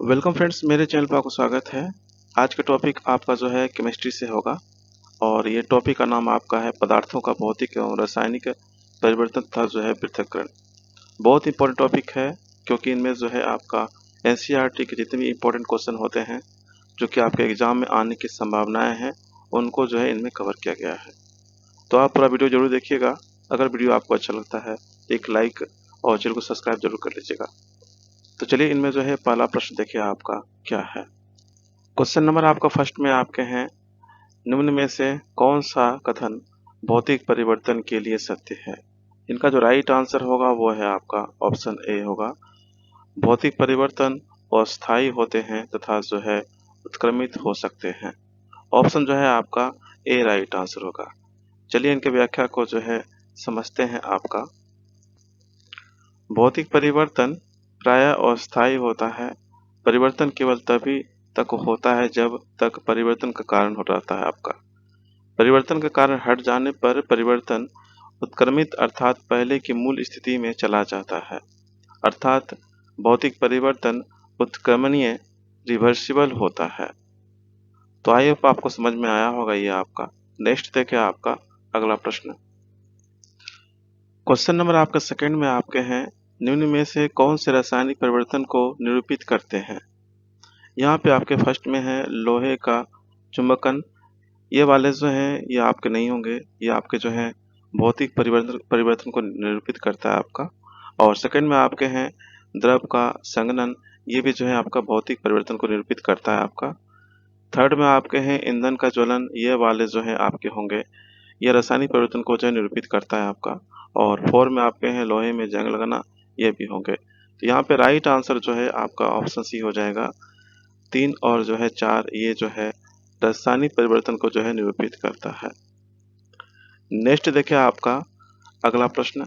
Welcome friends, मेरे channel पर आपका स्वागत है। आज का टॉपिक आपका जो है केमिस्ट्री से होगा और ये टॉपिक का नाम आपका है पदार्थों का भौतिक एवं रासायनिक परिवर्तन तथा जो है पृथक्करण। बहुत इंपॉर्टेंट टॉपिक है क्योंकि इनमें जो है आपका एनसीईआरटी के जितने भी इंपॉर्टेंट क्वेश्चन होते हैं जो कि आपके एग्जाम में आने की संभावनाएं हैं उनको जो है इनमें कवर किया गया है। तो आप पूरा वीडियो जरूर देखिएगा। अगर वीडियो आपको अच्छा लगता है एक लाइक और चैनल को सब्सक्राइब जरूर कर लीजिएगा। तो चलिए इनमें जो है पहला प्रश्न देखिए आपका क्या है। क्वेश्चन नंबर आपका फर्स्ट में आपके हैं, निम्न में से कौन सा कथन भौतिक परिवर्तन के लिए सत्य है। इनका जो राइट आंसर होगा वो है आपका ऑप्शन ए होगा। भौतिक परिवर्तन अस्थायी होते हैं तथा जो है उत्क्रमित हो सकते हैं। ऑप्शन जो है आपका ए राइट आंसर होगा। चलिए इनके व्याख्या को जो है समझते हैं। आपका भौतिक परिवर्तन प्रायः अस्थायी होता है। परिवर्तन केवल तभी तक होता है जब तक परिवर्तन का कारण हो रहता है। आपका परिवर्तन का कारण हट जाने पर परिवर्तन उत्क्रमित अर्थात पहले की मूल स्थिति में चला जाता है। अर्थात भौतिक परिवर्तन उत्क्रमणीय रिवर्सिबल होता है। तो आई होप आपको समझ में आया होगा ये आपका। नेक्स्ट देखें आपका अगला प्रश्न। क्वेश्चन नंबर आपका सेकंड में आपके हैं, निम्न में से कौन से रासायनिक परिवर्तन को निरूपित करते हैं। यहाँ पे आपके फर्स्ट में है लोहे का चुंबकन। ये वाले जो हैं ये आपके नहीं होंगे। ये आपके जो है भौतिक परिवर्तन को निरूपित करता है आपका। और सेकंड में आपके हैं द्रव का संघनन। ये भी जो है आपका भौतिक परिवर्तन को निरूपित करता है आपका। थर्ड में आपके हैं ईंधन का ज्वलन। ये वाले जो है आपके होंगे, ये रासायनिक परिवर्तन को जो है निरूपित करता है आपका। और फोर में आपके हैं लोहे में जंग लगना। ये भी होंगे। तो यहाँ पे राइट आंसर जो है आपका ऑप्शन सी हो जाएगा। 3 और जो है 4 ये जो है रासायनिक परिवर्तन को जो है निरूपित करता है। नेक्स्ट देखिए आपका अगला प्रश्न।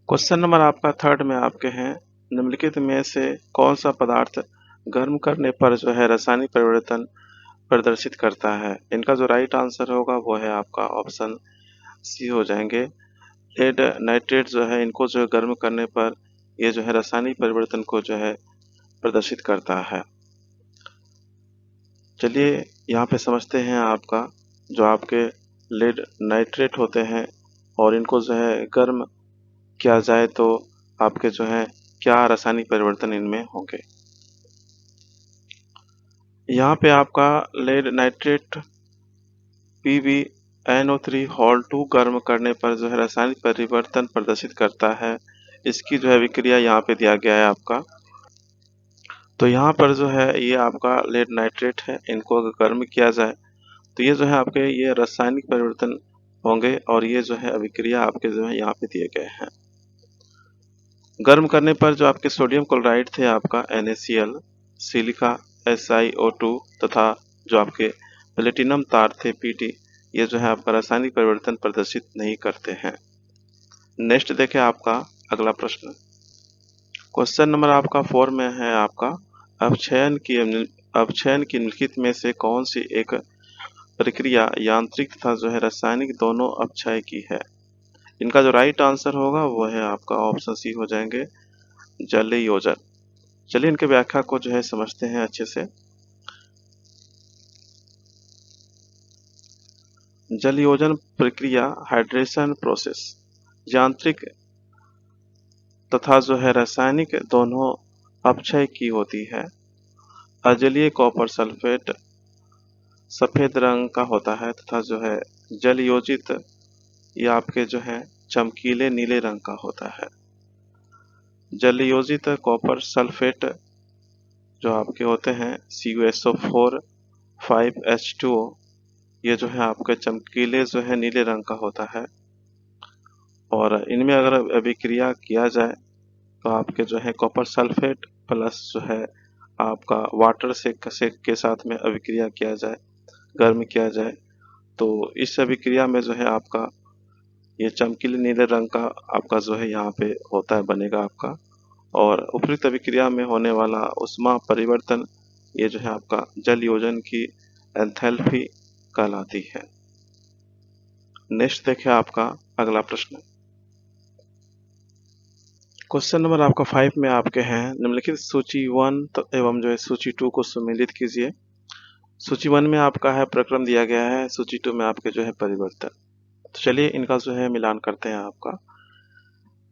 क्वेश्चन नंबर आपका थर्ड में आपके हैं, निम्नलिखित में से कौन सा पदार्थ गर्म करने पर जो है रासायनिक परिवर्तन प्रदर्शित करता है। इनका जो राइट आंसर होगा वो है आपका ऑप्शन सी हो जाएंगे। लेड नाइट्रेट जो है इनको जो है गर्म करने पर ये जो है रासायनिक परिवर्तन को जो है प्रदर्शित करता है। चलिए यहाँ पे समझते हैं आपका जो आपके लेड नाइट्रेट होते हैं और इनको जो है गर्म किया जाए तो आपके जो है क्या रासायनिक परिवर्तन इनमें होंगे। यहाँ पे आपका लेड नाइट्रेट PbNO3 हॉल 2 गर्म करने पर जो है रासायनिक परिवर्तन प्रदर्शित करता है। इसकी जो है विक्रिया यहाँ पे दिया गया है आपका। तो यहाँ पर जो है ये आपका लेड नाइट्रेट है, इनको अगर गर्म किया जाए तो ये जो है आपके ये रासायनिक परिवर्तन होंगे और ये जो है अभिक्रिया आपके जो है यहाँ पे दिए गए हैं। गर्म करने पर जो आपके सोडियम क्लोराइड थे आपका NaCl, सिलिका SiO2 तथा जो आपके प्लेटिनम तार थे Pt, ये जो है आपका रासायनिक परिवर्तन प्रदर्शित नहीं करते हैं। नेक्स्ट देखें आपका अगला प्रश्न। क्वेश्चन नंबर आपका 4 में है आपका, अपक्षयन की निम्नलिखित में से कौन सी एक प्रक्रिया यांत्रिक तथा जो है रासायनिक दोनों अपक्षय की है। इनका जो राइट आंसर होगा वो है आपका ऑप्शन सी हो जाएंगे, जल योजन। चलिए इनके व्याख्या को जो है समझते हैं अच्छे से। जल योजन प्रक्रिया हाइड्रेशन प्रोसेस यांत्रिक तथा जो है रासायनिक दोनों अपक्षय की होती है। अजलीय कॉपर सल्फेट सफेद रंग का होता है तथा जो है जल योजित ये आपके जो है चमकीले नीले रंग का होता है। जल योजित कॉपर सल्फेट जो आपके होते हैं CuSO4 5H2O, ये जो है आपके चमकीले जो है नीले रंग का होता है। और इनमें अगर अभिक्रिया किया जाए तो आपके जो है कॉपर सल्फेट प्लस जो है आपका वाटर से के साथ में अभिक्रिया किया जाए, गर्म किया जाए, तो इस अभिक्रिया में जो है आपका ये चमकीले नीले रंग का आपका जो है यहाँ पे होता है, बनेगा आपका। और उपयुक्त अभिक्रिया में होने वाला उष्मा परिवर्तन ये जो है आपका जल योजन की एंथैल्पी कहलाती है। नेक्स्ट देखें आपका अगला प्रश्न। क्वेश्चन नंबर आपका 5 में आपके हैं निम्नलिखित सूची 1 एवं जो है सूची 2 को सम्मिलित कीजिए। सूची 1 में आपका है प्रक्रम दिया गया है, सूची 2 में आपके जो है परिवर्तन। तो चलिए इनका जो है मिलान करते हैं आपका।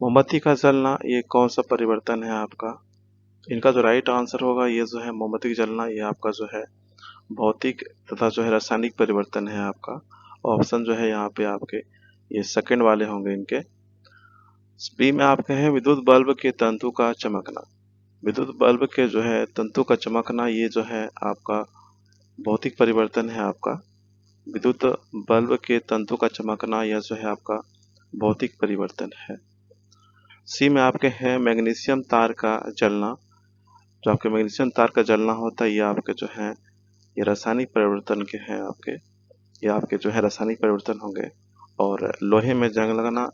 मोमबत्ती का जलना ये कौन सा परिवर्तन है आपका? इनका जो राइट आंसर होगा ये जो है मोमबत्ती का जलना ये आपका जो है भौतिक तथा जो है रासायनिक परिवर्तन है आपका। ऑप्शन जो है यहाँ पे आपके ये सेकंड वाले होंगे इनके। बी में आपके हैं विद्युत बल्ब के तंतु का चमकना। विद्युत बल्ब के जो है तंतु का चमकना ये जो है आपका भौतिक परिवर्तन है आपका। विद्युत बल्ब के तंतु का चमकना यह जो है आपका भौतिक परिवर्तन है। सी में आपके हैं मैग्नीशियम तार का जलना। जो आपके मैग्नीशियम तार का जलना होता है ये आपके जो है ये रासायनिक परिवर्तन के हैं आपके। ये आपके जो है रासायनिक परिवर्तन होंगे। और लोहे में जंग लगना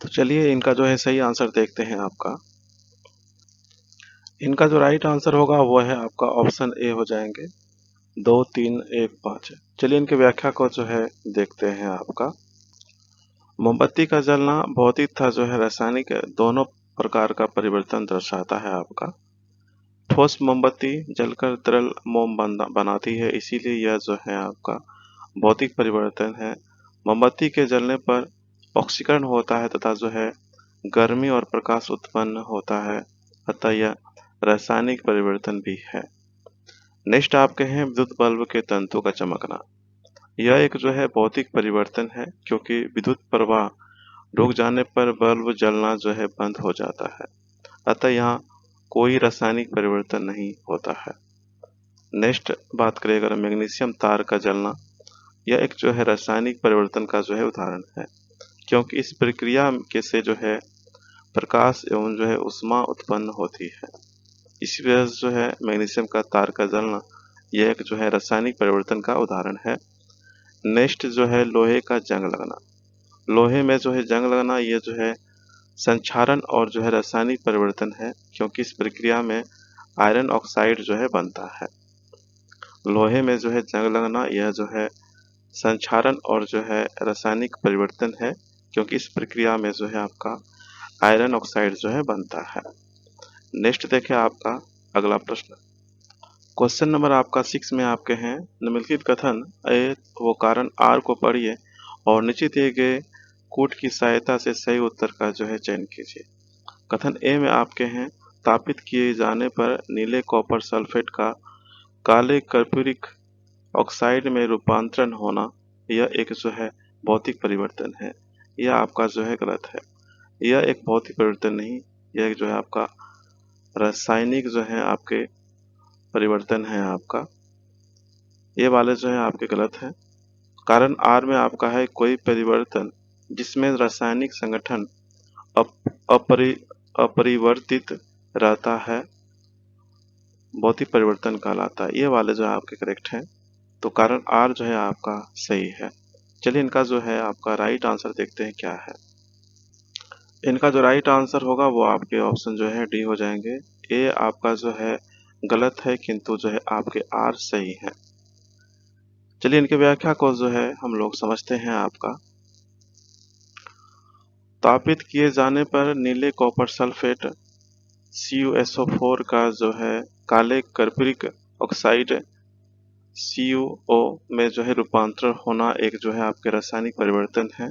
तो चलिए इनका जो है सही आंसर देखते हैं आपका। इनका जो राइट आंसर होगा वो है आपका ऑप्शन ए हो जाएंगे 2, 3, 1, 5। चलिए इनकी व्याख्या को जो है देखते हैं आपका। मोमबत्ती का जलना भौतिक तथा जो है रासायनिक दोनों प्रकार का परिवर्तन दर्शाता है आपका। ठोस मोमबत्ती जलकर तरल मोम बनाती है, इसीलिए यह जो है आपका भौतिक परिवर्तन है। मोमबत्ती के जलने पर ऑक्सीकरण होता है तथा जो है गर्मी और प्रकाश उत्पन्न होता है, अतः यह रासायनिक परिवर्तन भी है। नेक्स्ट आपके हैं विद्युत बल्ब के तंतु का चमकना। यह एक जो है भौतिक परिवर्तन है, क्योंकि विद्युत प्रवाह रुक जाने पर बल्ब जलना जो है बंद हो जाता है, अतः यहाँ कोई रासायनिक परिवर्तन नहीं होता है। नेक्स्ट बात करें अगर मैग्नीशियम तार का जलना, यह एक जो है रासायनिक परिवर्तन का जो है उदाहरण है, क्योंकि इस प्रक्रिया के से जो है प्रकाश एवं जो है ऊष्मा उत्पन्न होती है। इसी वजह से जो है मैग्नीशियम का तार का जलना यह एक जो है रासायनिक परिवर्तन का उदाहरण है। नेक्स्ट जो है लोहे का जंग लगना। लोहे में जो है जंग लगना ये जो है संक्षारण और जो है रासायनिक परिवर्तन है, क्योंकि इस प्रक्रिया में आयरन ऑक्साइड जो है बनता है। लोहे में जो है जंग लगना यह जो है संक्षारण और जो है रासायनिक परिवर्तन है, क्योंकि इस प्रक्रिया में जो है आपका आयरन ऑक्साइड जो है बनता है। नेक्स्ट देखें आपका अगला प्रश्न। क्वेश्चन नंबर आपका 6 में आपके हैं निम्नलिखित कथन ए वो कारण आर को पढ़िए और नीचे दिए गए कूट की सहायता से सही उत्तर का जो है चयन कीजिए। कथन ए में आपके हैं तापित किए जाने पर नीले कॉपर सल्फेट का काले कर्पूरिक ऑक्साइड में रूपांतरण होना यह एक जो है भौतिक परिवर्तन है। यह आपका जो है गलत है। यह एक भौतिक परिवर्तन नहीं, यह एक जो है आपका रासायनिक जो है आपके परिवर्तन है आपका। ये वाले जो है आपके गलत है। कारण आर में आपका है कोई परिवर्तन जिसमें रासायनिक संगठन अपरि अपरिवर्तित रहता है भौतिक परिवर्तन कहलाता है। ये वाले जो है आपके करेक्ट हैं, तो कारण आर जो है आपका सही है। चलिए इनका जो है आपका राइट आंसर देखते हैं क्या है। इनका जो राइट आंसर होगा वो आपके ऑप्शन जो है डी हो जाएंगे। ए आपका जो है गलत है, किंतु जो है आपके आर सही है। चलिए इनके व्याख्या को जो है हम लोग समझते हैं आपका। तापित किए जाने पर नीले कॉपर सल्फेट CuSO4 का जो है काले कर्पूरिक ऑक्साइड CuO में जो है रूपांतरण होना एक जो है आपके रासायनिक परिवर्तन है।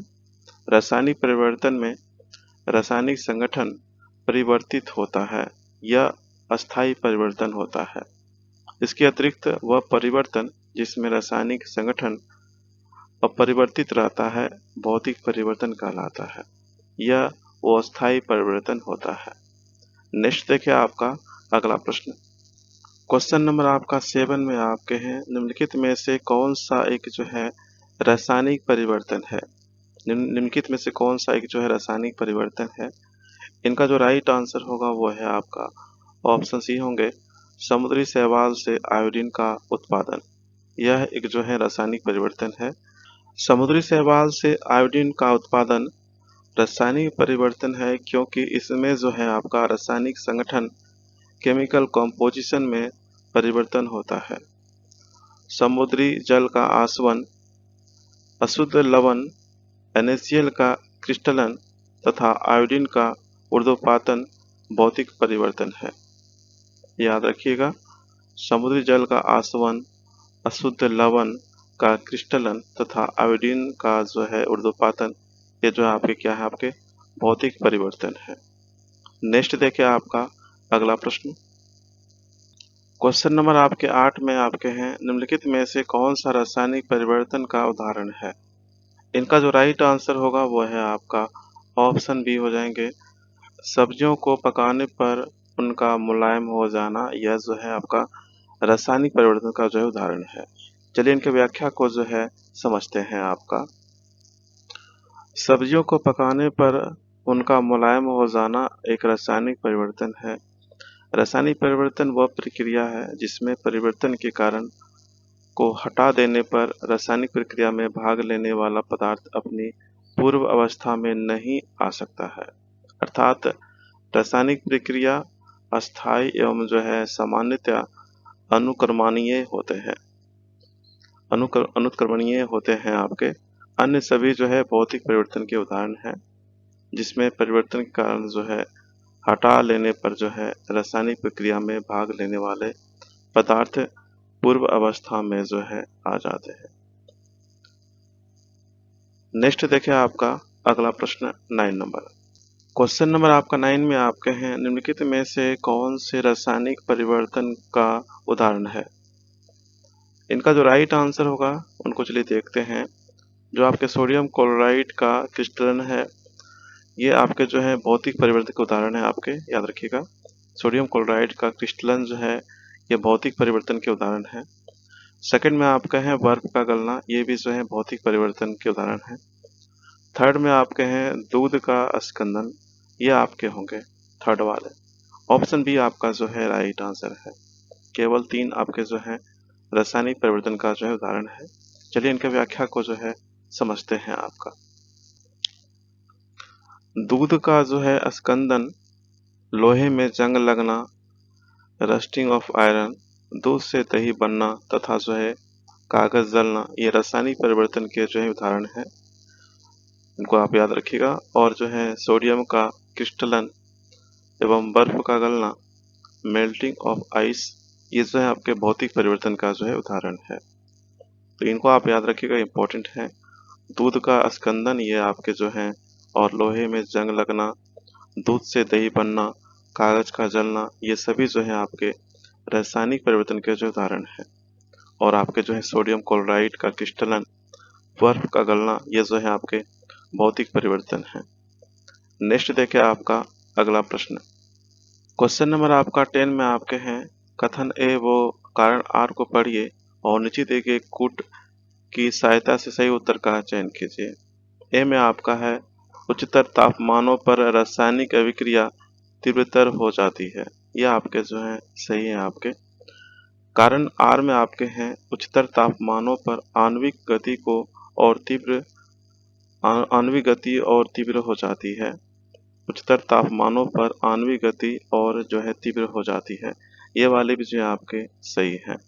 रासायनिक परिवर्तन में रासायनिक संगठन परिवर्तित होता है, यह अस्थायी परिवर्तन होता है। इसके अतिरिक्त वह परिवर्तन जिसमें रासायनिक संगठन अपरिवर्तित रहता है भौतिक परिवर्तन कहलाता है। यह वो अस्थायी परिवर्तन होता है। नेक्स्ट देखिए आपका अगला प्रश्न। क्वेश्चन नंबर आपका 7 में आपके हैं, निम्नलिखित में से कौन सा एक जो है रासायनिक परिवर्तन है? निम्नलिखित में से कौन सा एक जो है रासायनिक परिवर्तन है? इनका जो राइट आंसर होगा वो है आपका ऑप्शन सी होंगे, समुद्री शैवाल से आयोडीन का उत्पादन। यह एक जो है रासायनिक परिवर्तन है। समुद्री शैवाल से आयोडीन का उत्पादन रासायनिक परिवर्तन है, क्योंकि इसमें जो है आपका रासायनिक संगठन, केमिकल कॉम्पोजिशन में परिवर्तन होता है। समुद्री जल का आसवन, अशुद्ध लवण NaCl का क्रिस्टलन तथा आयोडीन का ऊर्ध्वपातन भौतिक परिवर्तन है। याद रखिएगा, समुद्री जल का आसवन, अशुद्ध लवण का क्रिस्टलन तथा आयोडीन का जो है ऊर्ध्वपातन, ये जो है आपके क्या है, आपके भौतिक परिवर्तन है। नेक्स्ट देखिए आपका अगला प्रश्न। क्वेश्चन नंबर आपके 8 में आपके हैं, निम्नलिखित में से कौन सा रासायनिक परिवर्तन का उदाहरण है? इनका जो राइट आंसर होगा वो है आपका ऑप्शन बी हो जाएंगे, सब्जियों को पकाने पर उनका मुलायम हो जाना। यह जो है आपका रासायनिक परिवर्तन का जो है उदाहरण है। चलिए इनके व्याख्या को जो है समझते हैं। आपका सब्जियों को पकाने पर उनका मुलायम हो जाना एक रासायनिक परिवर्तन है। रासायनिक परिवर्तन वह प्रक्रिया है जिसमें परिवर्तन के कारण को हटा देने पर रासायनिक प्रक्रिया में भाग लेने वाला पदार्थ अपनी पूर्व अवस्था में नहीं आ सकता है। अर्थात रासायनिक प्रक्रिया अस्थायी एवं जो है सामान्यतया अनुकरणीय होते हैं। अनुकरणीय होते हैं। आपके अन्य सभी जो है भौतिक परिवर्तन के उदाहरण हैं, जिसमें परिवर्तन के कारण जो है हटा लेने पर जो है रासायनिक प्रक्रिया में भाग लेने वाले पदार्थ पूर्व अवस्था में जो है आ जाते हैं। नेक्स्ट देखिए आपका अगला प्रश्न 9 नंबर। क्वेश्चन नंबर आपका 9 में आपके हैं, निम्नलिखित में से कौन से रासायनिक परिवर्तन का उदाहरण है? इनका जो राइट आंसर होगा उनको चलिए देखते हैं। जो आपके सोडियम क्लोराइड का क्रिस्टलन है, ये आपके जो है भौतिक परिवर्तन के उदाहरण है। आपके याद रखिएगा, सोडियम क्लोराइड का क्रिस्टलन जो है ये भौतिक परिवर्तन के उदाहरण है। सेकंड में आपका है बर्फ का गलना, ये भी जो है भौतिक परिवर्तन के उदाहरण है। थर्ड में आपके हैं दूध का अस्कंदन, ये आपके होंगे थर्ड वाले। ऑप्शन बी आपका जो है राइट आंसर है। केवल 3 आपके जो है रासायनिक परिवर्तन का जो है उदाहरण है। चलिए इनके व्याख्या को जो है समझते हैं। आपका दूध का जो है अस्कंदन, लोहे में जंग लगना, रस्टिंग ऑफ आयरन, दूध से दही बनना तथा जो है कागज जलना, ये रासायनिक परिवर्तन के जो है उदाहरण है। इनको आप याद रखिएगा। और जो है सोडियम का क्रिस्टलन एवं बर्फ का गलना, मेल्टिंग ऑफ आइस, ये जो है आपके भौतिक परिवर्तन का जो है उदाहरण है। तो इनको आप याद रखिएगा, इंपॉर्टेंट है। दूध का अस्कंदन ये आपके जो है, और लोहे में जंग लगना, दूध से दही बनना, कागज का जलना, ये सभी जो है आपके रासायनिक परिवर्तन के जो उदाहरण है। और आपके जो है सोडियम क्लोराइड का क्रिस्टलन, बर्फ का गलना, ये जो है आपके भौतिक परिवर्तन है। नेक्स्ट देखिए आपका अगला प्रश्न। क्वेश्चन नंबर आपका 10 में आपके हैं, कथन ए वो कारण आर को पढ़िए और नीचे दिए गए कूट की सहायता से सही उत्तर का चयन कीजिए। ए में आपका है, उच्चतर तापमानों पर रासायनिक अभिक्रिया तीव्रतर हो जाती है। यह आपके जो है सही है। आपके कारण आर में आपके हैं, उच्चतर तापमानों पर आणविक गति को और तीव्र आणविक गति और तीव्र हो जाती है। उच्चतर तापमानों पर आणविक गति और जो है तीव्र हो जाती है। ये वाले भी जो है आपके सही हैं।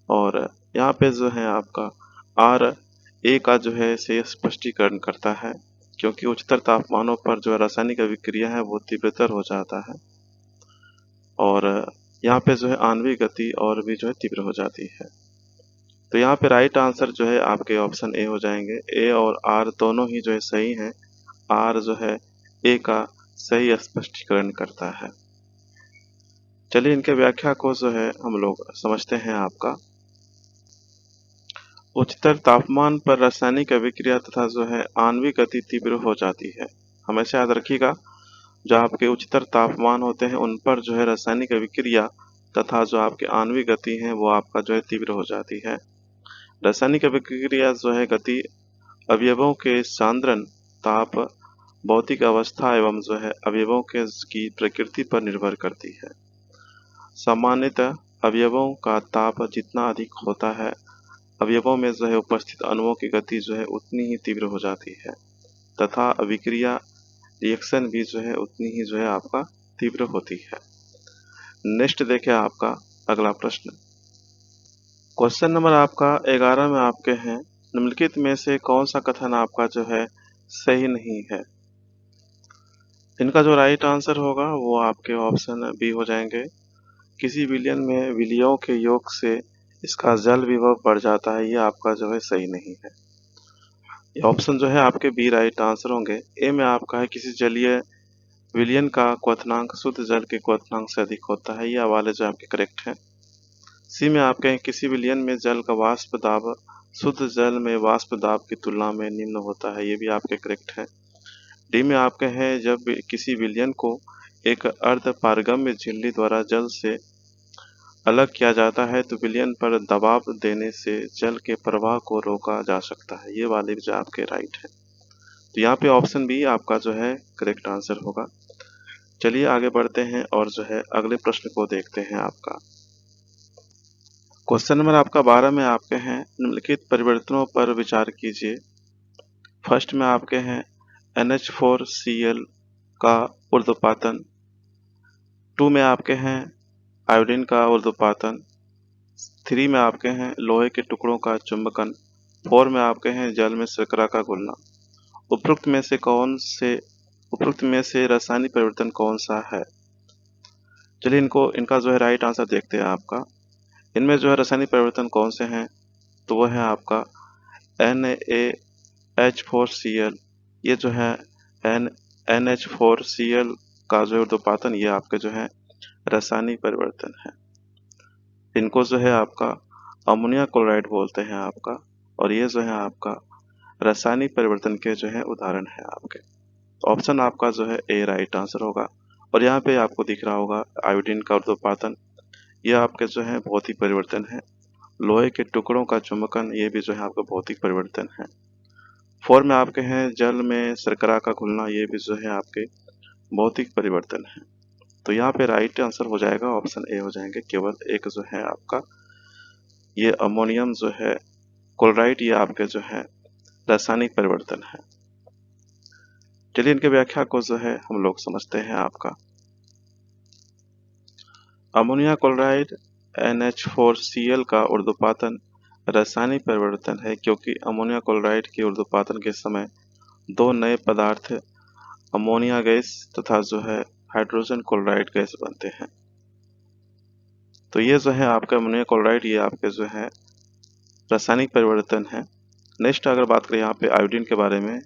और यहाँ पे जो है आपका आर ए का जो है से स्पष्टीकरण करता है, क्योंकि उच्चतर तापमानों पर जो रासायनिक अभिक्रिया है वो तीव्रतर हो जाता है। और यहाँ पे जो है आणविक गति और भी जो है तीव्र हो जाती है। तो यहाँ पे राइट आंसर जो है आपके ऑप्शन ए हो जाएंगे। ए और आर दोनों ही जो है सही हैं। आर जो है ए का सही स्पष्टीकरण करता है। चलिए इनके व्याख्या को जो है हम लोग समझते हैं। आपका उच्चतर तापमान पर रासायनिक अभिक्रिया तथा जो है आणविक गति तीव्र हो जाती है। हमेशा याद रखिएगा, जो आपके उच्चतर तापमान होते हैं उन पर जो है रासायनिक अभिक्रिया तथा जो आपकी आणविक गति है वो आपका जो है तीव्र हो जाती है। रासायनिक अभिक्रिया जो है गति अवयवों के सांद्रण, ताप, भौतिक अवस्था एवं जो है अवयवों के की प्रकृति पर निर्भर करती है। सामान्यतः अवयवों का ताप जितना अधिक होता है, अवयवों में जो है उपस्थित अणुओं की गति जो है उतनी ही तीव्र हो जाती है तथा अभिक्रिया रिएक्शन भी जो है उतनी ही जो है आपका तीव्र होती है। नेक्स्ट देखिए आपका अगला प्रश्न। क्वेश्चन नंबर आपका 11 में आपके हैं, निम्नलिखित में से कौन सा कथन आपका जो है सही नहीं है। इनका जो राइट आंसर होगा वो आपके ऑप्शन बी हो जाएंगे। किसी विलयन में विलयों के योग से इसका जल विभव बढ़ जाता है, ये आपका जो है सही नहीं है। ये ऑप्शन जो है आपके बी राइट आंसर होंगे। ए में आपका है किसी जलीय विलयन का क्वथनांक शुद्ध जल के क्वथनांक से अधिक होता है, ये वाले जो आपके करेक्ट हैं। सी में आपके हैं किसी विलयन में जल का वाष्प दाब शुद्ध जल में वाष्प दाब की तुलना में निम्न होता है, ये भी आपके करेक्ट है। डी में आपके हैं जब किसी विलयन को एक अर्ध पारगम्य झिल्ली द्वारा जल से अलग किया जाता है तो विलयन पर दबाव देने से जल के प्रवाह को रोका जा सकता है, ये वाले जो आपके राइट है। तो यहाँ पे ऑप्शन बी आपका जो है करेक्ट आंसर होगा। चलिए आगे बढ़ते हैं और जो है अगले प्रश्न को देखते हैं आपका। क्वेश्चन नंबर आपका 12 में आपके हैं, निम्नलिखित परिवर्तनों पर विचार कीजिए। फर्स्ट में आपके हैं NH4Cl का ऊर्ध्वपातन, 2 में आपके हैं आयोडीन का ऊर्ध्वपातन, 3 में आपके हैं लोहे के टुकड़ों का चुंबकन, 4 में आपके हैं जल में शर्करा का घुलना। उपरोक्त में से रासायनिक परिवर्तन कौन सा है। चलिए इनका जो है राइट आंसर देखते हैं आपका। इनमें जो है रासायनिक परिवर्तन कौन से हैं, तो वो है आपका NaH4Cl, ये जो है NH4Cl का जो ऊर्ध्वपातन, ये आपके जो है रासायनिक परिवर्तन है। इनको जो है आपका अमोनिया क्लोराइड बोलते हैं आपका, और ये जो है आपका रासायनिक परिवर्तन के जो है उदाहरण है आपके। ऑप्शन आपका जो है ए राइट आंसर होगा। और यहाँ पे आपको दिख रहा होगा आयोडीन का ऊर्ध्वपातन, ये आपके जो है भौतिक परिवर्तन है। लोहे के टुकड़ों का चुंबकन, ये भी जो है आपका भौतिक परिवर्तन है। 4 में आपके हैं जल में शर्करा का घुलना, ये भी जो है आपके भौतिक परिवर्तन है। तो यहाँ पे राइट आंसर हो जाएगा ऑप्शन ए हो जाएंगे। केवल एक जो है आपका ये अमोनियम जो है क्लोराइड, ये आपके जो है रासायनिक परिवर्तन है। चलिए इनके व्याख्या को जो है हम लोग समझते हैं आपका। अमोनिया क्लोराइड NH4Cl का ऊर्ध्वपातन रासायनिक परिवर्तन है, क्योंकि अमोनिया क्लोराइड के ऊर्ध्वपातन के समय दो नए पदार्थ अमोनिया गैस तथा जो है हाइड्रोजन क्लोराइड गैस बनते हैं। तो ये जो है आपका अमोनिया क्लोराइड, ये आपके जो है रासायनिक परिवर्तन है। नेक्स्ट अगर बात करें यहाँ पे आयोडीन के बारे में,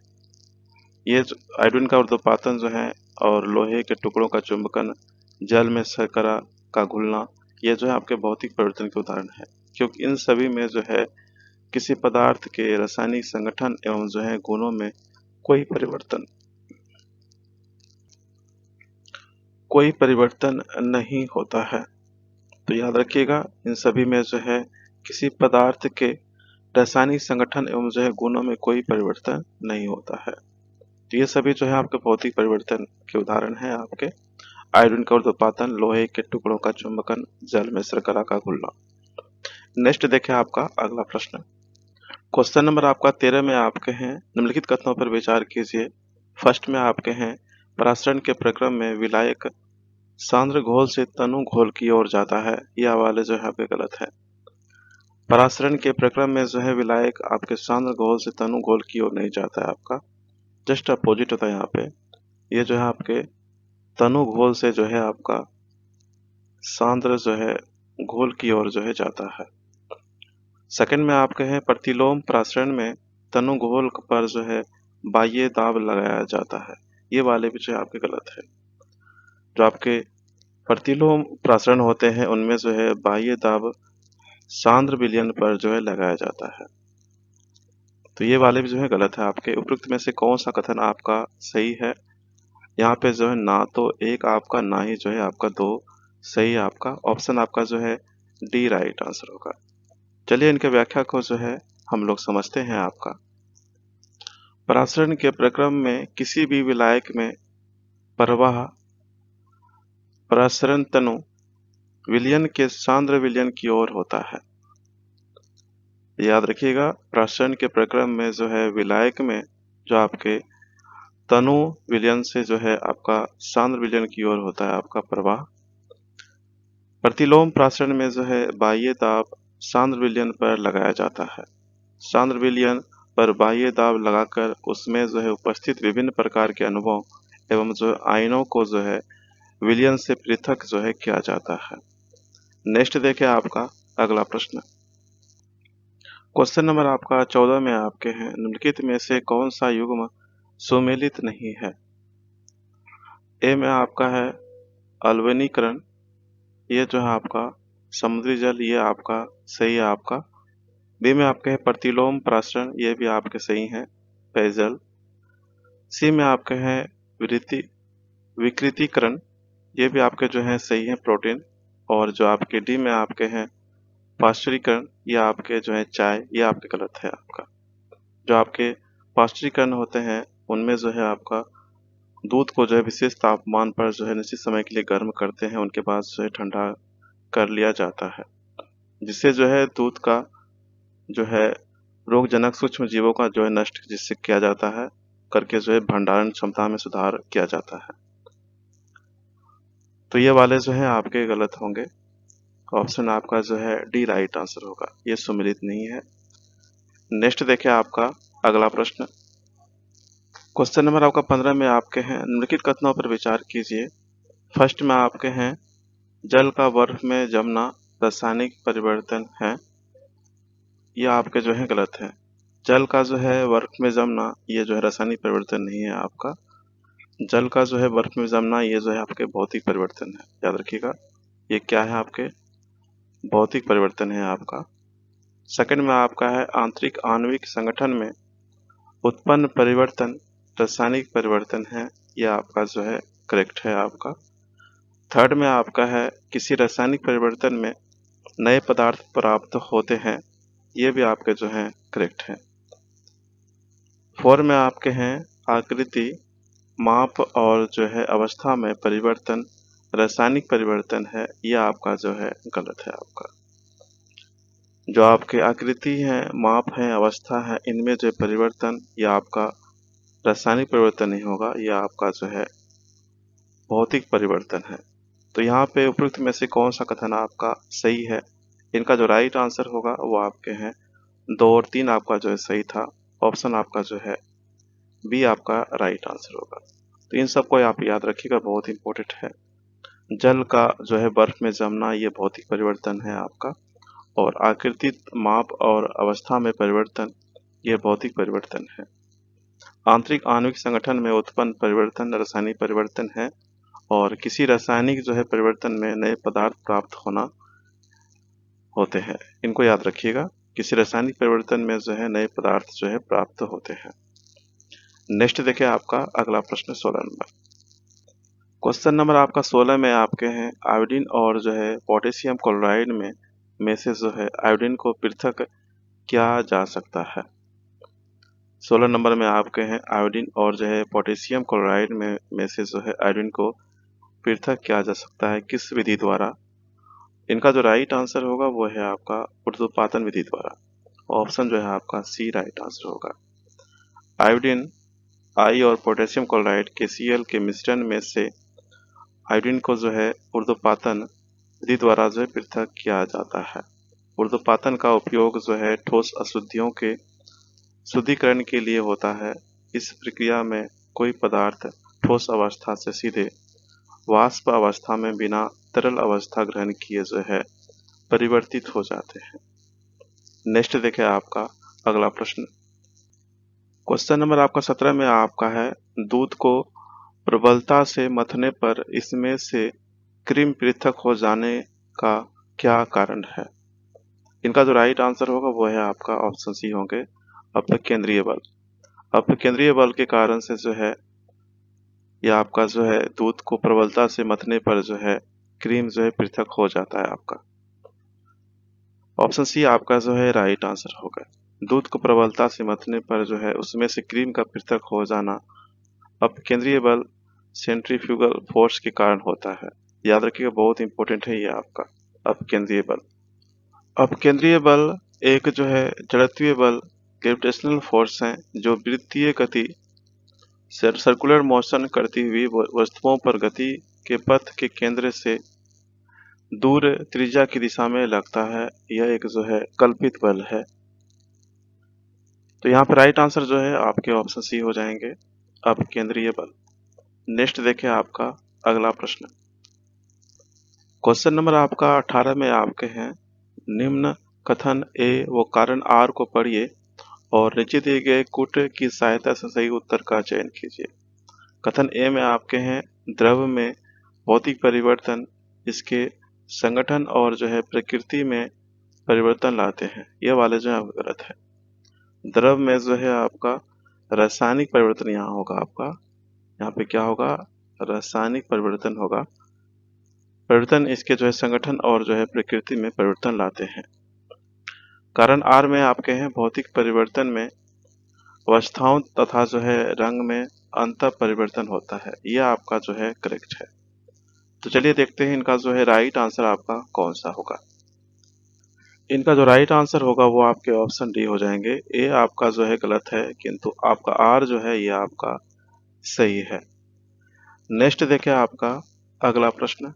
ये आयोडीन का ऊर्ध्वपातन जो है और लोहे के टुकड़ों का चुंबकन, जल में शर्करा का घुलना, ये जो है आपके भौतिक परिवर्तन के उदाहरण है, क्योंकि इन सभी में जो है किसी पदार्थ के रासायनिक संगठन एवं जो है गुणों में कोई परिवर्तन नहीं होता है। तो याद रखिएगा, इन सभी में जो है किसी पदार्थ के रासायनिक संगठन एवं जो है गुणों में कोई परिवर्तन नहीं होता है। तो ये सभी जो है आपके भौतिक परिवर्तन के उदाहरण हैं आपके। आयोडीन का ऊर्ध्वपातन, लोहे के टुकड़ों का चुंबकन, जल में शर्करा का घुलना। नेक्स्ट देखें आपका अगला प्रश्न। क्वेश्चन नंबर आपका 13 में आपके हैं, निम्नलिखित कथनों पर विचार कीजिए। फर्स्ट में आपके हैं परासरण के प्रक्रम में विलायक सांद्र घोल से तनु घोल की ओर जाता है, यह वाले जो है आपके गलत है। परासरण के प्रक्रम में जो है विलायक आपके सांद्र घोल से तनु घोल की ओर नहीं जाता है, आपका जस्ट अपोजिट होता है। यहाँ पे ये जो है आपके तनु घोल से जो है आपका सांद्र जो है घोल की ओर जो है जाता है। सेकंड में आपके हैं प्रतिलोम परासरण में तनु घोल पर जो है बाह्य दाब लगाया जाता है, ये वाले भी जो है आपके गलत है। जो आपके प्रतिलोम परासरण होते हैं उनमें जो है बाह्य दाब सांद्र विलयन पर जो है लगाया जाता है, तो ये वाले भी जो है गलत है आपके। उपरोक्त में से कौन सा कथन आपका सही है। यहाँ पे जो है ना तो एक आपका, ना ही जो है आपका दो सही आपका ऑप्शन आपका जो है डी राइट आंसर होगा। चलिए इनके व्याख्या को जो है हम लोग समझते हैं आपका। परासरण के प्रक्रम में किसी भी विलायक में प्रवाह परासरण तनु विलयन के सांद्र विलयन की ओर होता है। याद रखिएगा, परासरण के प्रक्रम में जो है विलायक में जो आपके तनु विलयन से जो है आपका सांद्र विलयन की ओर होता है आपका प्रवाह। प्रतिलोम परासरण में जो है बाह्य दाब सांद्र विलयन पर लगाया जाता है। सांद्र विलयन पर बाह्य दाब लगाकर उसमें जो है उपस्थित विभिन्न प्रकार के अणुओं एवं जो आयनों को जो है विलयन से पृथक जो है किया जाता है। नेक्स्ट देखें आपका अगला प्रश्न। क्वेश्चन नंबर आपका 14 में आपके हैं, निम्नलिखित में से कौन सा युग्म सुमेलित नहीं है? ए में आपका है अल्वनीकरण, ये जो है आपका समुद्री जल, ये आपका सही है आपका। बी में आपके है प्रतिलोम परासरण, ये भी आपके सही हैं पेयजल। सी में आपके हैं विकृतीकरण, ये भी आपके जो है सही है प्रोटीन। और जो आपके डी में आपके हैं पाश्चुरीकरण, ये आपके जो है चाय, ये आपके गलत है आपका। जो आपके पाश्चुरीकरण होते हैं उनमें जो है आपका दूध को जो है विशेष तापमान पर जो है निश्चित समय के लिए गर्म करते हैं, उनके बाद जो है ठंडा कर लिया जाता है, जिससे जो है दूध का जो है रोगजनक सूक्ष्म जीवों का जो है नष्ट जिससे किया जाता है, करके जो है भंडारण क्षमता में सुधार किया जाता है। तो ये वाले जो है आपके गलत होंगे। ऑप्शन आपका जो है डी राइट आंसर होगा, ये सुमेलित नहीं है। नेक्स्ट देखें आपका अगला प्रश्न। क्वेश्चन नंबर आपका 15 में आपके हैं, निम्नलिखित कथनों पर विचार कीजिए। फर्स्ट में आपके हैं जल का बर्फ में जमना रासायनिक परिवर्तन है, यह आपके जो है गलत है। जल का जो है बर्फ में जमना ये जो है रासायनिक परिवर्तन नहीं है आपका। जल का जो है बर्फ में जमना ये जो है आपके भौतिक परिवर्तन है, याद रखिएगा। ये क्या है आपके भौतिक परिवर्तन है आपका। सेकंड में आपका है आंतरिक आणविक संगठन में उत्पन्न परिवर्तन रासायनिक परिवर्तन है, यह आपका जो है करेक्ट है आपका। थर्ड में आपका है किसी रासायनिक परिवर्तन में नए पदार्थ प्राप्त होते हैं, ये भी आपके जो है करेक्ट है। फोर में आपके हैं आकृति माप और जो है अवस्था में परिवर्तन रासायनिक परिवर्तन है, यह आपका जो है गलत है आपका। जो आपके आकृति है, माप है, अवस्था है, इनमें जो परिवर्तन यह आपका रासायनिक परिवर्तन नहीं होगा, यह आपका जो है भौतिक परिवर्तन है। तो यहाँ पे उपयुक्त में से कौन सा कथन आपका सही है? इनका जो राइट आंसर होगा वो आपके हैं 2 और 3 आपका जो है सही था। ऑप्शन आपका जो है बी आपका राइट आंसर होगा। तो इन सबको आप याद रखिएगा, बहुत इंपॉर्टेंट है। जल का जो है बर्फ में जमना ये भौतिक परिवर्तन है आपका, और आकृति माप और अवस्था में परिवर्तन ये भौतिक परिवर्तन है। आंतरिक आणविक संगठन में उत्पन्न परिवर्तन रासायनिक परिवर्तन है, और किसी रासायनिक जो है परिवर्तन में नए पदार्थ प्राप्त होना होते हैं, इनको याद रखिएगा। किसी रासायनिक परिवर्तन में जो है नए पदार्थ जो है प्राप्त होते हैं। नेक्स्ट देखिए आपका अगला प्रश्न 16 नंबर। क्वेश्चन नंबर आपका 16 में आपके हैं आयोडीन और जो है पोटेशियम क्लोराइड में से जो है आयोडीन को पृथक किया जा सकता है। 16 नंबर में आपके हैं आयोडीन और जो है पोटेशियम क्लोराइड में से जो है आयोडीन को पृथक किया जा सकता है, किस विधि द्वारा? इनका जो राइट आंसर होगा वो है आपका ऊर्ध्वपातन विधि द्वारा। ऑप्शन जो है आपका सी राइट आंसर होगा। आयोडीन आई और पोटेशियम क्लोराइड के Cl के मिश्रण में से आयोडीन को जो है ऊर्ध्वपातन विधि द्वारा जो है पृथक किया जाता है। ऊर्ध्वपातन का उपयोग जो है ठोस अशुद्धियों के शुद्धिकरण के लिए होता है। इस प्रक्रिया में कोई पदार्थ ठोस अवस्था से सीधे वाष्प अवस्था में बिना तरल अवस्था ग्रहण किए जो है परिवर्तित हो जाते हैं। नेक्स्ट देखें आपका अगला प्रश्न। क्वेश्चन नंबर आपका 17 में आपका है दूध को प्रबलता से मथने पर इसमें से क्रीम पृथक हो जाने का क्या कारण है? इनका जो राइट आंसर होगा वो है आपका ऑप्शन सी होंगे अपकेंद्रीय बल। अपकेंद्रीय बल के कारण से जो है यह आपका जो है दूध को प्रबलता से मथने पर जो है क्रीम जो है पृथक हो जाता है आपका। ऑप्शन सी आपका जो है राइट आंसर होगा। दूध को प्रबलता से मथने पर जो है उसमें से क्रीम का पृथक हो जाना अपकेंद्रीय बल सेंट्रीफ्यूगल फोर्स के कारण होता है। याद रखिएगा, बहुत इंपॉर्टेंट है ये आपका अपकेंद्रीय बल। अपकेंद्रीय बल एक जो है जड़त्वीय बल ग्रेविटेशनल फोर्स है जो वृत्तीय गति सर्कुलर मोशन करती हुई वस्तुओं पर गति के पथ के केंद्र से दूर त्रिज्या की दिशा में लगता है। यह एक जो है कल्पित बल है। तो यहाँ पे राइट आंसर जो है आपके ऑप्शन सी हो जाएंगे, अपकेंद्रीय बल। नेक्स्ट देखिए आपका अगला प्रश्न। क्वेश्चन नंबर आपका 18 में आपके हैं, निम्न कथन ए व कारण आर को पढ़िए और नीचे दिए गए कूट की सहायता से सही उत्तर का चयन कीजिए। कथन ए में आपके हैं, द्रव में भौतिक परिवर्तन इसके संगठन और जो है प्रकृति में परिवर्तन लाते हैं। यह वाले जो है गलत है। द्रव में जो है आपका रासायनिक परिवर्तन यहाँ होगा आपका। यहाँ पे क्या होगा? रासायनिक परिवर्तन होगा। परिवर्तन इसके जो है संगठन और जो है प्रकृति में परिवर्तन लाते हैं। कारण आर में आपके हैं, भौतिक परिवर्तन में अवस्थाओं तथा जो है रंग में अंतर परिवर्तन होता है। यह आपका जो है करेक्ट है। तो चलिए देखते हैं इनका जो है राइट आंसर आपका कौन सा होगा। इनका जो राइट आंसर होगा वो आपके ऑप्शन डी हो जाएंगे। ए आपका जो है गलत है, किंतु आपका आर जो है ये आपका सही है। नेक्स्ट देखिए आपका अगला प्रश्न।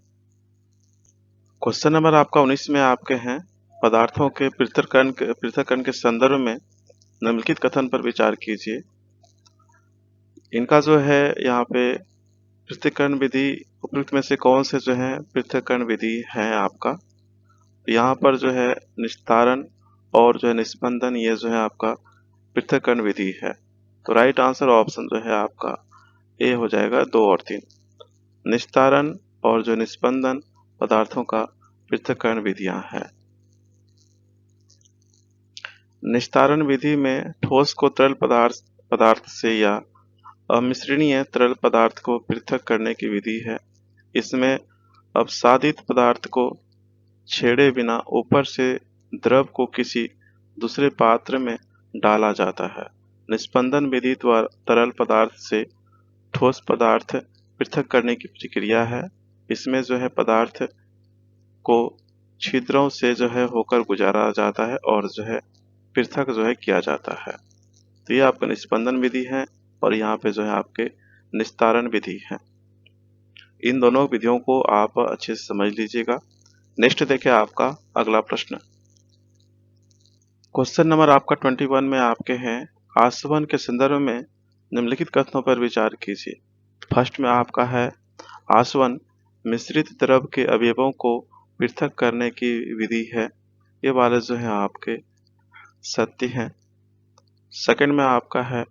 क्वेश्चन नंबर आपका 19 में आपके हैं, पदार्थों के पृथक्करण के संदर्भ में निम्नलिखित कथन पर विचार कीजिए। इनका जो है यहाँ पे पृथक्करण विधि उपयुक्त में से कौन से जो है पृथक्करण विधि है आपका। यहाँ पर जो है निस्तारण और जो है निस्पंदन, ये जो है आपका पृथक्करण विधि है। तो राइट आंसर ऑप्शन जो है आपका ए हो जाएगा 2 और 3। निस्तारण और जो निस्पंदन पदार्थों का पृथक्करण विधियां हैं। निस्तारण विधि में ठोस को तरल पदार्थ से या अमिश्रणीय तरल पदार्थ को पृथक करने की विधि है। इसमें अपसादित पदार्थ को छेड़े बिना ऊपर से द्रव को किसी दूसरे पात्र में डाला जाता है। निस्पंदन विधि द्वारा तरल पदार्थ से ठोस पदार्थ पृथक करने की प्रक्रिया है। इसमें जो है पदार्थ को छिद्रों से जो है होकर गुजारा जाता है और जो है पृथक जो है किया जाता है। तो ये आपका निस्पंदन विधि है और यहाँ पे जो है आपके निस्तारण विधि है। इन दोनों विधियों को आप अच्छे से समझ लीजिएगा। नेक्स्ट देखिए आपका अगला प्रश्न। क्वेश्चन नंबर आपका 21 में आपके हैं, आसवन के संदर्भ में निम्नलिखित कथनों पर विचार कीजिए। फर्स्ट में आपका है, आसवन मिश्रित द्रव के अवयवों को पृथक करने की विधि है। ये वाले जो है आपके सत्य हैं। सेकंड में आपका है,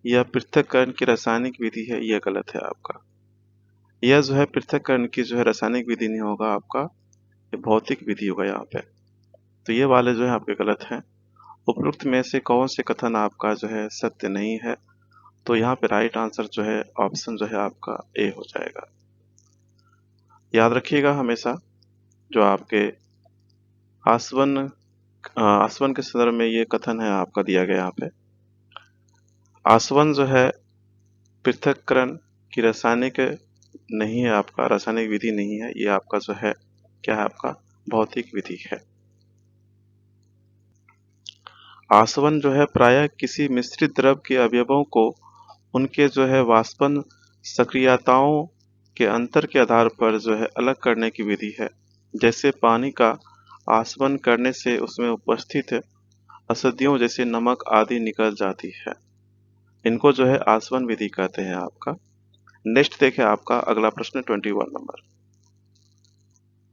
यह पृथक्करण की रासायनिक विधि है। यह गलत है आपका। यह जो है पृथक्करण की जो है रासायनिक विधि नहीं होगा आपका, ये भौतिक विधि होगा यहाँ पे। तो ये वाले जो है आपके गलत हैं। उपरोक्त में से कौन से कथन आपका जो है सत्य नहीं है। तो यहाँ पे राइट आंसर जो है ऑप्शन जो है आपका ए हो जाएगा। याद रखिएगा हमेशा, जो आपके आसवन के संदर्भ में ये कथन है आपका दिया गया यहाँ पे। आसवन जो है पृथक्करण की रासायनिक नहीं है आपका, रासायनिक विधि नहीं है। ये आपका जो है क्या है, आपका भौतिक विधि है। आसवन जो है प्रायः किसी मिश्रित द्रव के अवयवों को उनके जो है वाष्पन सक्रियताओं के अंतर के आधार पर जो है अलग करने की विधि है। जैसे पानी का आसवन करने से उसमें उपस्थित अशुद्धियों जैसे नमक आदि निकल जाती है। इनको जो है आसवन विधि कहते हैं आपका। नेक्स्ट देखिए आपका अगला प्रश्न 21 नंबर।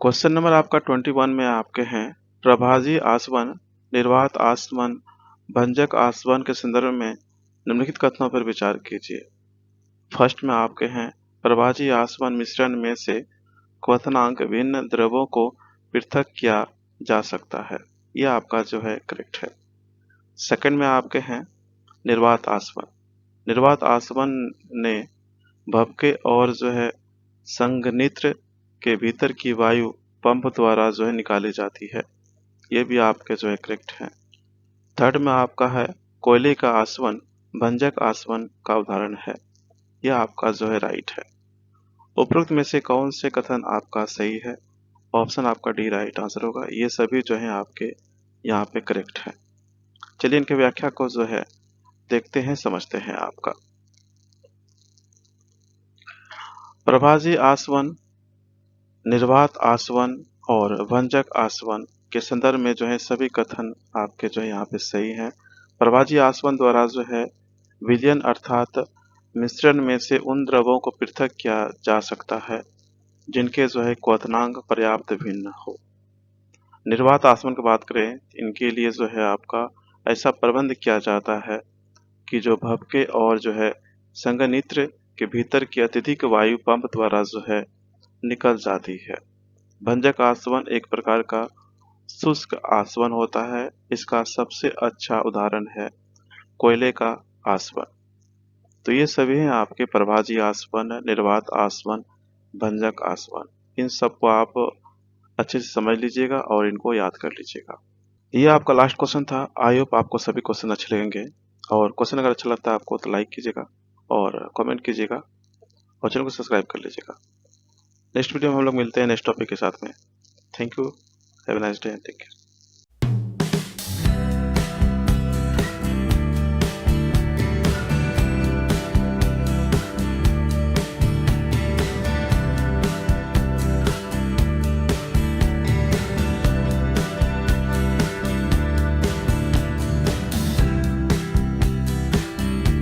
क्वेश्चन नंबर आपका 21 में आपके हैं, प्रभाजी आसवन, निर्वात आसवन, भंजक आसवन के संदर्भ में निम्नलिखित कथनों पर विचार कीजिए। फर्स्ट में आपके हैं, प्रभाजी आसवन मिश्रण में से क्वथनांक भिन्न द्रवों को पृथक किया जा सकता है। यह आपका जो है करेक्ट है। सेकंड में आपके हैं, निर्वात आसवन। निर्वात आसवन ने भभके और जो है संघनित्र के भीतर की वायु पंप द्वारा जो है निकाली जाती है। ये भी आपके जो है करेक्ट है। थर्ड में आपका है कोयले का आसवन भंजक आसवन का उदाहरण है। यह आपका जो है राइट है। उपरोक्त में से कौन से कथन आपका सही है? ऑप्शन आपका डी राइट आंसर होगा। ये सभी जो है आपके यहाँ पे करेक्ट है। चलिए इनके व्याख्या को जो है देखते हैं, समझते हैं आपका। प्रभाजी आसवन, निर्वात आसवन और भंजक आसवन के संदर्भ में जो है सभी कथन आपके जो है यहाँ पे सही हैं। प्रभाजी आसवन द्वारा जो है विलयन अर्थात मिश्रण में से उन द्रवों को पृथक किया जा सकता है जिनके जो है क्वथनांक पर्याप्त भिन्न हो। निर्वात आसवन की बात करें, इनके लिए जो है आपका ऐसा प्रबंध किया जाता है कि जो भपके और जो है संघनित्र के भीतर की अत्यधिक वायु पंप द्वारा जो है निकल जाती है। भंजक आसवन एक प्रकार का शुष्क आसवन होता है। इसका सबसे अच्छा उदाहरण है कोयले का आसवन। तो ये सभी हैं आपके प्रभाजी आसवन, निर्वात आसवन, भंजक आसवन। इन सबको आप अच्छे से समझ लीजिएगा और इनको याद कर लीजिएगा। ये आपका लास्ट क्वेश्चन था। आई होप आपको सभी क्वेश्चन अच्छे लगेंगे और क्वेश्चन अगर अच्छा लगता है आपको तो लाइक कीजिएगा और कमेंट कीजिएगा और चैनल को सब्सक्राइब कर लीजिएगा। नेक्स्ट वीडियो में हम लोग मिलते हैं नेक्स्ट टॉपिक के साथ में। Thank you, have a nice day, take care.